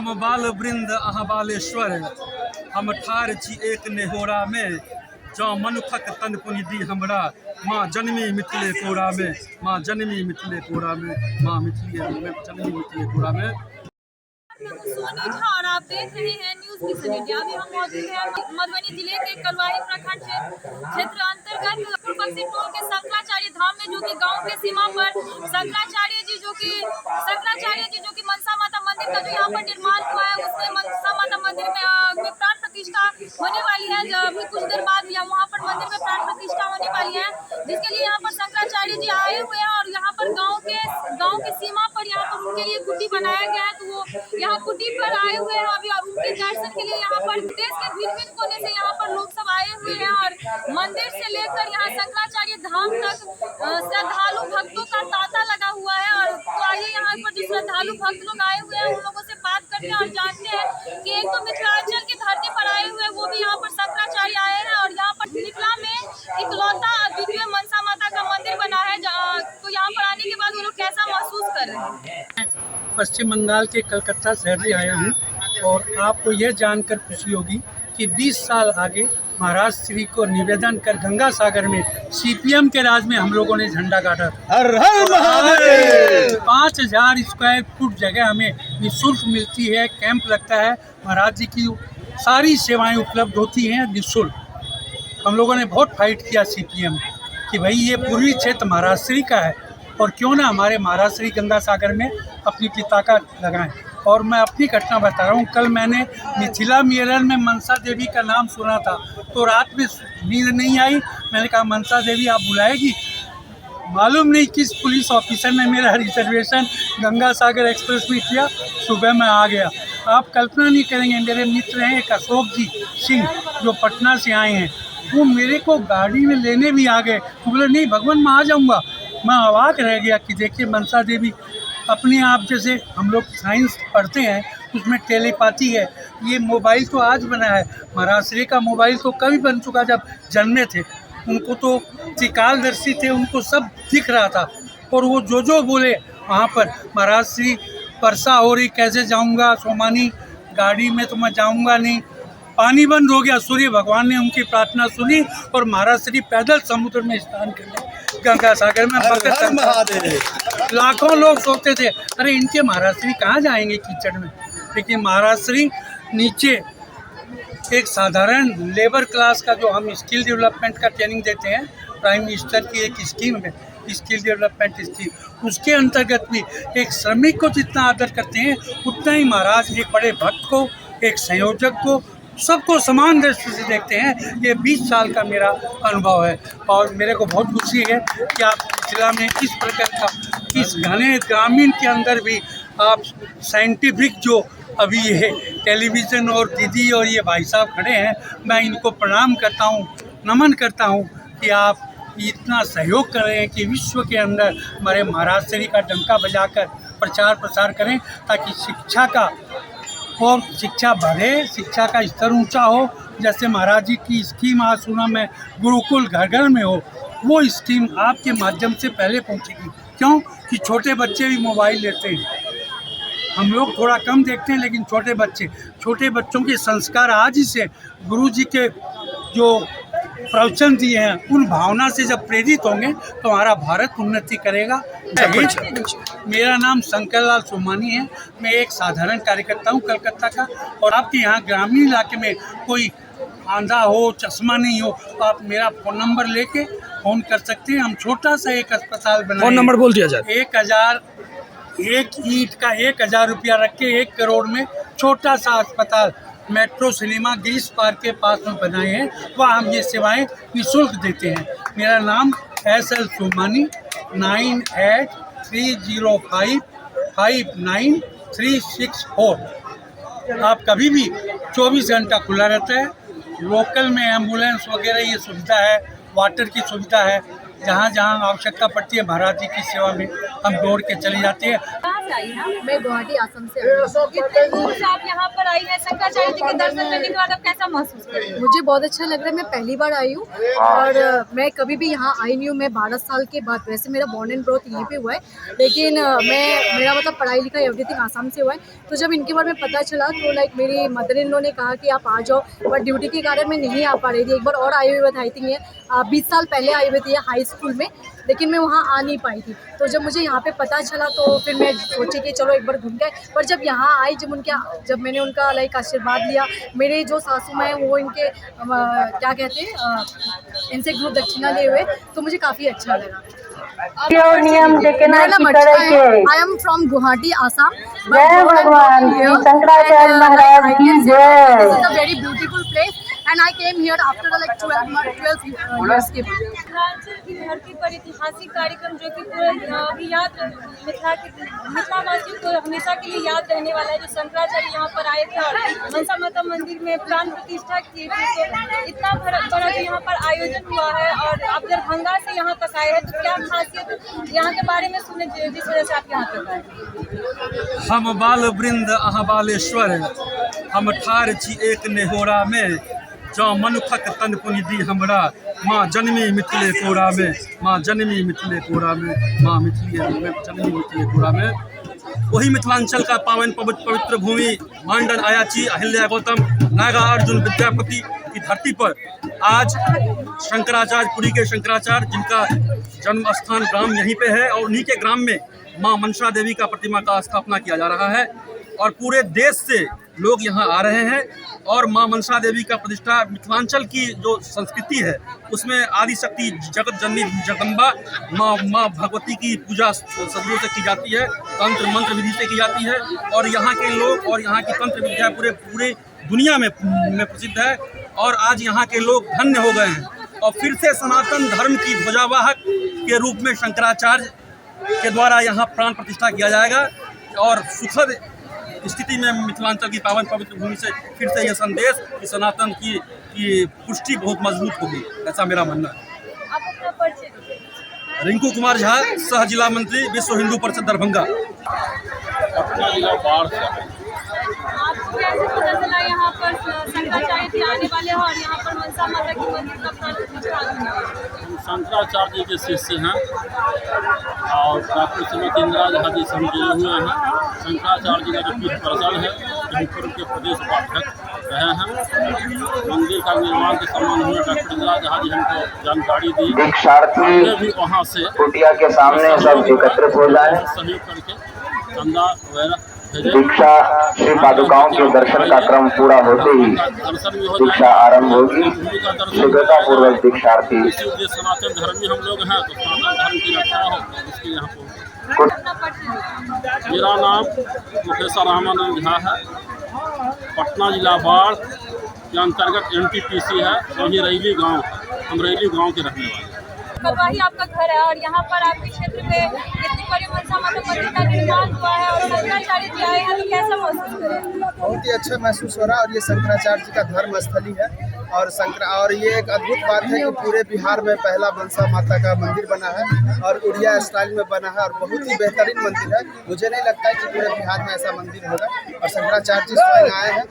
हम बाल वृंद अहाँ बालेश्वर, हम ठार छी एक नेहोरा में, जँ मनुखक तन पुनि दी हमरा, माँ जन्मी मिथिले कोरा में, माँ जन्मी मिथिले कोरा में, माँ जन्मी मिथिले कोरा में। सोनी झा और आप देख रहे हैं न्यूज किशन इंडिया। अभी हम मौजूद हैं मधुबनी जिले के कलवाही प्रखंड क्षेत्र अंतर्गत पूर्वपक्षी टोल के शंकराचार्य धाम में, जो कि गांव के सीमा पर शंकराचार्य जी जो कि मनसा माता मंदिर का जो यहाँ पर निर्माण हुआ है, उसमें मनसा माता मंदिर में प्राण प्रतिष्ठा होने वाली है। अभी कुछ देर बाद वहाँ पर मंदिर में प्राण प्रतिष्ठा होने वाली है, जिसके लिए यहाँ पर शंकराचार्य जी आए हुए हैं और यहाँ पर गाँव की सीमा पर यहाँ पर उनके लिए कुटी बनाया गया है। तो वो यहाँ कुटी पर आए हुए हैं अभी, और उनके दर्शन के लिए यहाँ पर देश के भिन्न कोने से यहाँ पर लोग सब आए हुए हैं। और मंदिर से लेकर यहाँ शंकराचार्य धाम तक श्रद्धालु भक्तों का तांता लगा हुआ है। और तो आइए यहाँ पर जो श्रद्धालु भक्त लोग आए हुए हैं उन लोगों से बात करते हैं और जानते हैं कि एक तो मिथिलांचल की धरती पर आए हुए, वो भी यहाँ पर शंकराचार्य आए हैं और यहाँ पर मिथिला में इकलौता अद्वितीय मनसा माता का मंदिर बना है। तो यहाँ पर आने के बाद वो लोग कैसा महसूस कर रहे हैं? पश्चिम बंगाल के कलकत्ता शहर से आया हूँ और आपको यह जानकर खुशी होगी कि 20 साल आगे महाराज श्री को निवेदन कर गंगा सागर में सीपीएम के राज में हम लोगों ने झंडा गाड़ा। हर हर महादेव। 5000 स्क्वायर फुट जगह हमें निःशुल्क मिलती है, कैंप लगता है, महाराज जी की सारी सेवाएं उपलब्ध होती हैं निःशुल्क। हम लोगों ने बहुत फाइट किया सीपीएम कि भाई ये पूर्वी क्षेत्र महाराज श्री का है और क्यों ना हमारे महाराज श्री गंगा सागर में अपनी पिता का लगाएं। और मैं अपनी घटना बता रहा हूँ, कल मैंने मिथिला मेलन में मनसा देवी का नाम सुना था, तो रात में नींद नहीं आई। मैंने कहा मनसा देवी आप बुलाएगी? मालूम नहीं किस पुलिस ऑफिसर ने मेरा रिजर्वेशन गंगा सागर एक्सप्रेस में किया, सुबह मैं आ गया। आप कल्पना नहीं करेंगे, मेरे मित्र हैं एक अशोक जी सिंह जो पटना से आए हैं, वो मेरे को गाड़ी में लेने भी आ गए। वो बोले नहीं भगवान मैं आ जाऊँगा। मैं अवाक रह गया कि देखिए मनसा देवी अपने आप, जैसे हम लोग साइंस पढ़ते हैं उसमें टेलीपैथी है। ये मोबाइल तो आज बना है, महाराज श्री का मोबाइल तो कभी बन चुका जब जन्मे थे। उनको तो त्रिकालदर्शी थे, उनको सब दिख रहा था। और वो जो बोले वहाँ पर, महाराज श्री वर्षा हो रही कैसे जाऊँगा सोमानी, गाड़ी में तो मैं जाऊँगा नहीं। पानी बंद हो गया, सूर्य भगवान ने उनकी प्रार्थना सुनी और महाराज श्री पैदल समुद्र में स्नान करने गंगा सागर में। लाखों लोग सोचते थे अरे इनके महाराज श्री कहाँ जाएंगे कीचड़ में, लेकिन महाराज श्री नीचे एक साधारण लेबर क्लास का, जो हम स्किल डेवलपमेंट का ट्रेनिंग देते हैं, प्राइम मिनिस्टर की एक स्कीम है स्किल डेवलपमेंट स्कीम, उसके अंतर्गत भी एक श्रमिक को जितना आदर करते हैं उतना ही महाराज एक बड़े भक्त को, एक संयोजक को, सबको समान दृष्टि से देखते हैं। ये 20 साल का मेरा अनुभव है और मेरे को बहुत खुशी है कि आप जिला में इस प्रकार का, इस घने ग्रामीण के अंदर भी आप साइंटिफिक जो अभी ये टेलीविज़न और दीदी और ये भाई साहब खड़े हैं, मैं इनको प्रणाम करता हूँ, नमन करता हूँ कि आप इतना सहयोग कर रहे हैं कि विश्व के अंदर हमारे महाराज श्री का डंका बजाकर प्रचार प्रसार करें, ताकि शिक्षा का और शिक्षा बढ़े, शिक्षा का स्तर ऊंचा हो। जैसे महाराज जी की स्कीम आज सुना मैं, गुरुकुल घर घर में हो, वो स्कीम आपके माध्यम से पहले पहुंचेगी। क्यों कि छोटे बच्चे भी मोबाइल लेते हैं, हम लोग थोड़ा कम देखते हैं, लेकिन छोटे बच्चों के संस्कार आज ही से गुरु जी के जो प्रवचन दिए हैं उन भावना से जब प्रेरित होंगे तो हमारा भारत उन्नति करेगा। मेरा नाम शंकरलाल सोमानी है, मैं एक साधारण कार्यकर्ता हूँ कलकत्ता का। और आपके यहाँ ग्रामीण इलाके में कोई आंधा हो, चश्मा नहीं हो, तो आप मेरा फ़ोन नंबर लेके फ़ोन कर सकते हैं। हम छोटा सा एक अस्पताल बनाए, फ़ोन नंबर बोल दिया जाए। 1000 एक ईंट का 1000 रुपया रख के 1 करोड़ में छोटा सा अस्पताल मेट्रो सिनेमा गिरीश पार्क के पास में बनाए हैं, वहाँ हम ये सेवाएं निःशुल्क देते हैं। मेरा नाम SL सोमानी 9830559364। आप कभी भी 24 घंटा खुला रहता है। लोकल में एम्बुलेंस वगैरह ये सुविधा है, वाटर की सुविधा है। जहाँ जहाँ आवश्यकता पड़ती है महाराज जी की सेवा में हम दौड़ के चले जाते हैं। से आई हैं? मैं गुवाहाटी आसम से आई हूँ। इतने दूर से आप यहाँ पर आई हैं, शंकराचार्य जी के दर्शन करने के बाद आप कैसा महसूस कर रही हैं? मुझे बहुत अच्छा लग रहा है। मैं पहली बार आई हूँ और मैं कभी भी यहाँ आई नहीं हूँ। मैं 12 साल के बाद, वैसे मेरा बॉर्न एंड ग्रोथ यहीं पे हुआ है, लेकिन मेरा मतलब पढ़ाई लिखाई एवरीथिंग आसाम से हुआ है। तो जब इनके बारे में पता चला तो लाइक मेरी मदर इन लॉ ने कहा कि आप आ जाओ, बट ड्यूटी के कारण मैं नहीं आ पा रही थी। एक बार और आई हुई थी, आई थिंक ये 20 साल पहले आई हुई थी हाई स्कूल में, लेकिन मैं वहाँ आ नहीं पाई थी। तो जब मुझे यहाँ पे पता चला तो फिर मैं सोची कि चलो एक बार घूम के, पर जब यहाँ आई, जब मैंने उनका लाइक आशीर्वाद लिया, मेरे जो सासू माँ हैं वो इनके क्या कहते हैं, इनसे गुरु दक्षिणा लिए हुए, तो मुझे काफ़ी अच्छा लगा। मेरा नाम अर्चना है। I am from Guwahati Assam. जय भगवान शंकराचार्य महाराज की जय। This is a very beautiful place and I came here after like 12 years के बाद। मिथिलांचल की धरती पर ऐतिहासिक कार्यक्रम जो कि पूरे अभी याद मिथिलावासियों को हमेशा के लिए याद रहने वाला है, जो शंकराचार्य यहाँ पर आए थे और मनसा माता मंदिर में प्राण प्रतिष्ठा की थी। तो इतना बड़ा जो यहाँ पर आयोजन हुआ है और आप दरभंगा से यहाँ तक आए हैं, तो क्या खासियत यहाँ के बारे में सुने जिस वजह से आप यहाँ तक आए? हम बाल वृंद अहाँ बालेश्वर, हम ठार छी एक नेहोरा में, जँ मनुखक तन पुनि दी हमरा, माँ जन्मी मिथिले कोरा में, माँ जन्मी मिथिले कोरा में, माँ जन्मी मिथिले कोरा में। वही मिथिलांचल का पावन पवित्र भूमि मांडन आयाची अहिल्या गौतम नागा अर्जुन विद्यापति की धरती पर आज शंकराचार्य, पुरी के शंकराचार्य, जिनका जन्म स्थान ग्राम यहीं पे है, और उन्हीं के ग्राम में माँ मनसा देवी का प्रतिमा का स्थापना किया जा रहा है और पूरे देश से लोग यहाँ आ रहे हैं। और माँ मनसा देवी का प्रतिष्ठा, मिथिलांचल की जो संस्कृति है उसमें आदि शक्ति जगत जननी जगदम्बा माँ भगवती की पूजा सदियों से की जाती है, तंत्र मंत्र विधि से की जाती है, और यहाँ के लोग और यहाँ की तंत्र विद्या पूरे दुनिया में प्रसिद्ध है। और आज यहाँ के लोग धन्य हो गए हैं और फिर से सनातन धर्म की ध्वजावाहक के रूप में शंकराचार्य के द्वारा यहाँ प्राण प्रतिष्ठा किया जाएगा। और सुखद स्थिति में मिथिलांचल की पावन पवित्र भूमि से फिर से यह संदेश कि सनातन की पुष्टि बहुत मजबूत होगी, ऐसा मेरा मानना है। आप अपना परिचय दीजिए। रिंकू कुमार झा, सह जिला मंत्री, विश्व हिंदू परिषद दरभंगा। पटना जिला बाढ़ से आपको कैसे पता चला यहाँ पर शंकराचार्य जी आने वाले हैं और यहाँ पर मनसा माता की मंदिर का प्राण प्रतिष्ठा होना है? हम शंकराचार्य जी के शिष्य हैं और डॉक्टर श्रीमती इंदिरा झा जी से हम जुड़े हुए हैं। शंकराचार्य जी का जो पीठ प्रसल है, जयपुर के प्रदेश उपाध्यक्ष रहे हैं। मंदिर का निर्माण के संबंध में डॉक्टर इंदिरा झा जी हमको जानकारी दी। हमने भी वहाँ से कुटिया के सामने सब एकत्रित हो जाए। सहयोग करके चंदा वगैरह दीक्षा श्री पादुकाओं के दर्शन का क्रम पूरा होते ही दीक्षा आरंभ होगी। शीघ्रता पूर्वक दीक्षार्थी। इसी उद्देश्य सनातन धर्मी हम लोग हैं, तो सनातन धर्म की रक्षा हो इसके यहाँ पर। अपना परिचय दीजिए। मेरा नाम प्रोफेसर रामानंद झा है। पटना जिला बाढ़ के अंतर्गत NTPC है, वही रैली गांव, हम रैली गांव के रहने वाले हैं। कलवाही आपका घर है और यहाँ पर आपके क्षेत्र में इतनी बड़ी मनसा माता मंदिर का निर्माण हुआ है और शंकराचार्य जी आए हैं, तो कैसा महसूस करें? बहुत ही अच्छा महसूस हो रहा है और ये शंकराचार्य जी का धर्म स्थली है और ये एक अद्भुत बात है कि पूरे बिहार में पहला मनसा माता का मंदिर बना है और उड़िया स्टाइल में बना है और बहुत ही बेहतरीन मंदिर है। मुझे नहीं लगता है कि पूरे बिहार में ऐसा मंदिर होगा और शंकराचार्य जी स्वयं आए हैं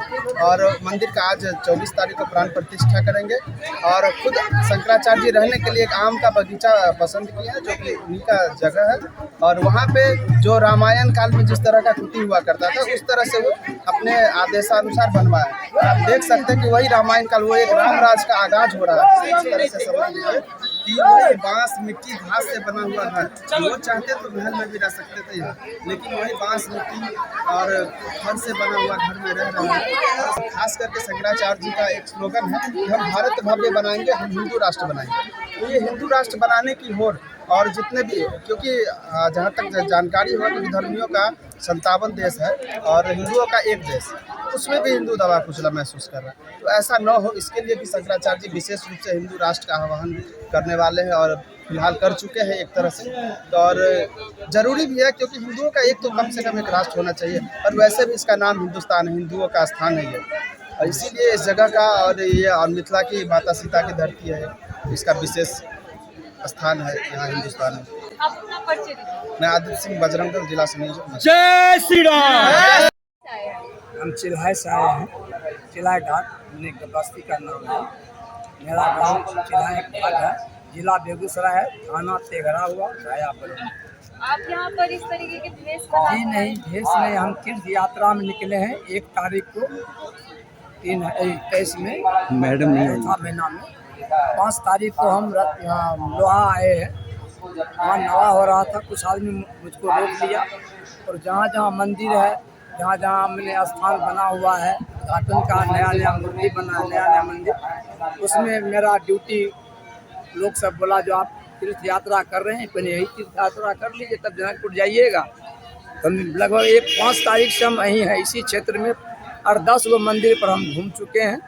और मंदिर का आज 24 तारीख को प्राण प्रतिष्ठा करेंगे। और खुद शंकराचार्य जी रहने के लिए एक आम का बगीचा पसंद किया है, जो कि उन्हीं का जगह है। और वहाँ पे जो रामायण काल में जिस तरह का कुटी हुआ करता था, उस तरह से वो अपने आदेशानुसार बनवाया। आप देख सकते हैं कि वही रामायण काल, वो एक राम राज का आगाज हो रहा है। इस तरह से समझ लीजिए कि वही बांस मिट्टी घास से बना हुआ घर, वो चाहते तो महल में भी रह सकते थे यहाँ, लेकिन वही बांस मिट्टी और घर से बना हुआ घर में रह रहे हैं। खास करके शंकराचार्य जी का एक स्लोगन है कि हम भारत भव्य बनाएंगे, हम हिंदू राष्ट्र बनाएंगे। तो ये हिंदू राष्ट्र बनाने की होड़ और जितने भी, क्योंकि जहाँ तक जानकारी हो कि धर्मियों का 57 देश है और हिंदुओं का एक देश, उसमें भी हिंदू दबा कुचला महसूस कर रहा है। तो ऐसा न हो, इसके लिए भी शंकराचार्य जी विशेष रूप से हिंदू राष्ट्र का आह्वान करने वाले हैं और फिलहाल कर चुके हैं एक तरह से। तो और ज़रूरी भी है, क्योंकि हिंदुओं का एक तो कम से कम एक राष्ट्र होना चाहिए और वैसे भी इसका नाम हिंदुस्तान है, हिंदुओं का स्थान है ये, और इसीलिए इस जगह का और ये और मिथिला की माता सीता की धरती है, इसका विशेष स्थान है यहाँ हिंदुस्तान में। आप अपना परिचय दीजिए। मैं आदित्य सिंह बजरंगदल, जिला संयोजक। जय श्री राम। हम चिल्हाई से आए हैं, चिल्हाई घाट अपने बस्ती का नाम है। मेरा गांव चिल्हाई घाट है, जिला बेगूसराय है, थाना तेघरा हुआ गया पर। आप यहाँ पर इस तरीके के भेष जी नहीं, भेष नहीं, हम तीर्थ यात्रा में निकले हैं 1 तारीख को 23 में, मैडम चौथा महीना में। 5 तारीख को हम लोहा आए हैं, वहाँ नवा हो रहा था, कुछ आदमी मुझको रोक लिया और जहाँ जहाँ मंदिर है, जहाँ जहाँ मैंने स्थान बना हुआ है, घाटन का नया मूर्ति बना है, नया मंदिर, उसमें मेरा ड्यूटी लोग सब बोला जो आप तीर्थ यात्रा कर रहे हैं, पहले यही तीर्थ यात्रा कर लीजिए तब जनकपुर जाइएगा। तो लगभग 5 तारीख से हम यहीं हैं इसी क्षेत्र में, और 10 गो मंदिर पर हम घूम चुके हैं।